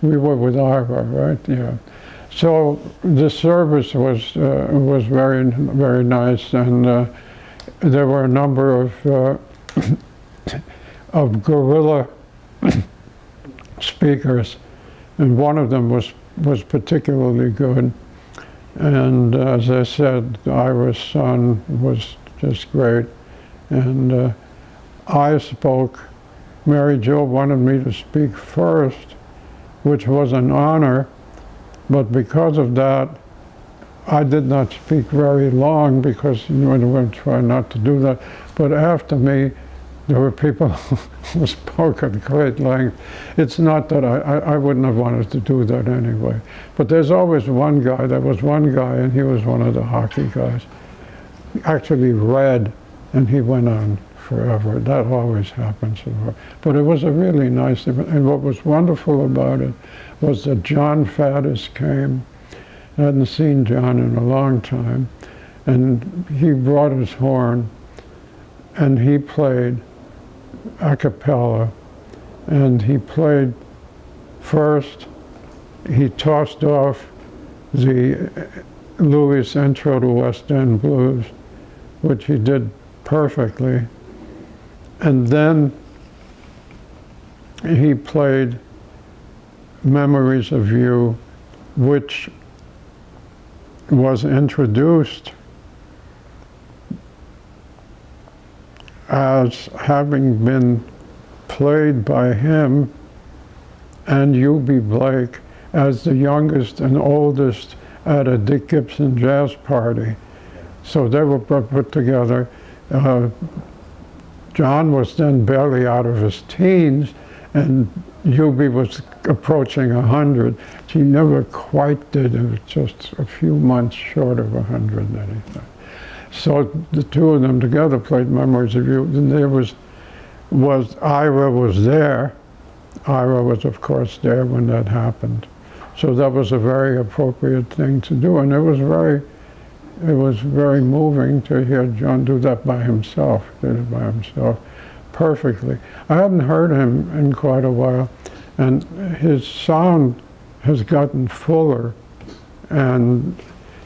We were with IRA, right? Yeah. So the service was very nice, and there were a number of guerrilla speakers, and one of them was particularly good. And as I said, Ira's son was just great, and I spoke. Mary Jo wanted me to speak first, which was an honor, but because of that, I did not speak very long because we were trying not to do that. But after me, there were people who spoke at great length. It's not that I wouldn't have wanted to do that anyway. But there's always one guy, there was one guy, and he was one of the hockey guys. He actually read, and he went on forever. That always happens. But it was a really nice event. And what was wonderful about it was that John Faddis came. I hadn't seen John in a long time. And he brought his horn, and he played a cappella. And he played first, he tossed off the Louis' Intro to West End Blues, which he did perfectly. And then he played Memories of You, which was introduced as having been played by him and U.B. Blake as the youngest and oldest at a Dick Gibson jazz party. So they were put together. John was then barely out of his teens, and U.B. was approaching 100. She never quite did. It was just a few months short of 100 anything. So the two of them together played Memories of You. And there was Ira was there. Ira was, of course, there when that happened. So that was a very appropriate thing to do, and it was very moving to hear John do that by himself. Did it by himself perfectly. I hadn't heard him in quite a while, and his sound has gotten fuller, and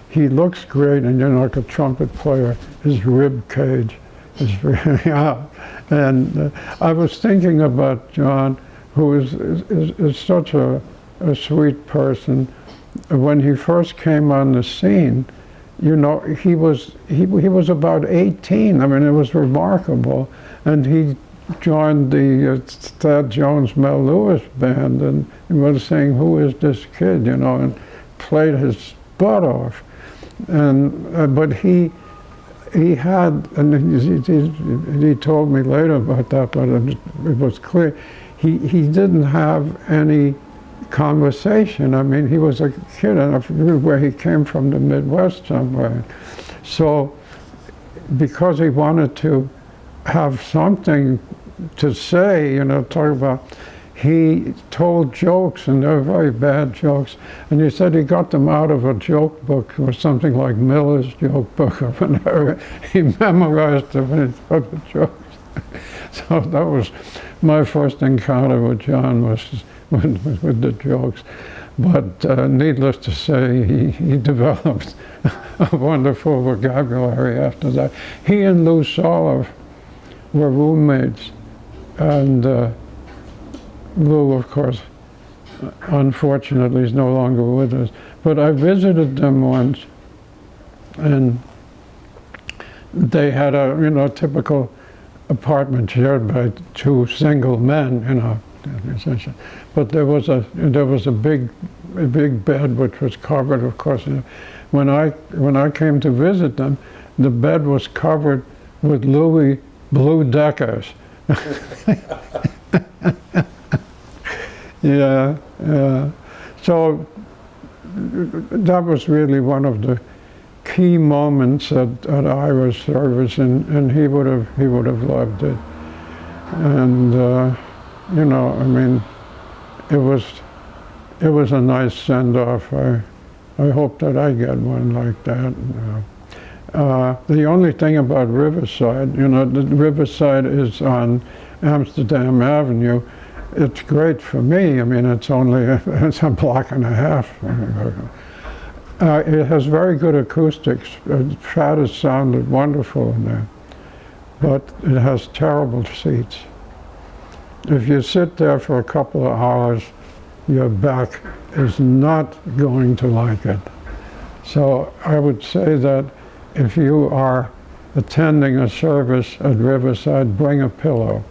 he looks great. And you know, like a trumpet player, his rib cage is really out. And I was thinking about John, who is such a sweet person. When he first came on the scene, you know, he was about 18. I mean, it was remarkable. And he joined the Thad Jones Mel Lewis band, and he was saying, "Who is this kid?" You know, and played his butt off. And but he had, and he told me later about that, but it was clear he didn't have any conversation. I mean, he was a kid, where he came from the Midwest somewhere. So because he wanted to have something to say, you know, talk about, he told jokes, and they were very bad jokes. And he said he got them out of a joke book, or something like Miller's joke book or whatever. He memorized them and he told the jokes. So that was my first encounter with John, was with the jokes. But needless to say, he developed a wonderful vocabulary after that. He and Lou Soloff were roommates, and Lou, of course, unfortunately is no longer with us. But I visited them once, and they had a, you know, typical apartment shared by two single men, you know. But there was a big bed which was covered, of course. When I came to visit them, the bed was covered with Louis blue Deckers. Yeah. So that was really one of the key moments at Ira's service, and he would have loved it. And you know, I mean, it was a nice send-off. I hope that I get one like that. The only thing about Riverside, you know, the Riverside is on Amsterdam Avenue, it's great for me. I mean, it's only it's a block and a half. It has very good acoustics. Travis sounded wonderful in there, but it has terrible seats. If you sit there for a couple of hours, your back is not going to like it. So I would say that if you are attending a service at Riverside, bring a pillow.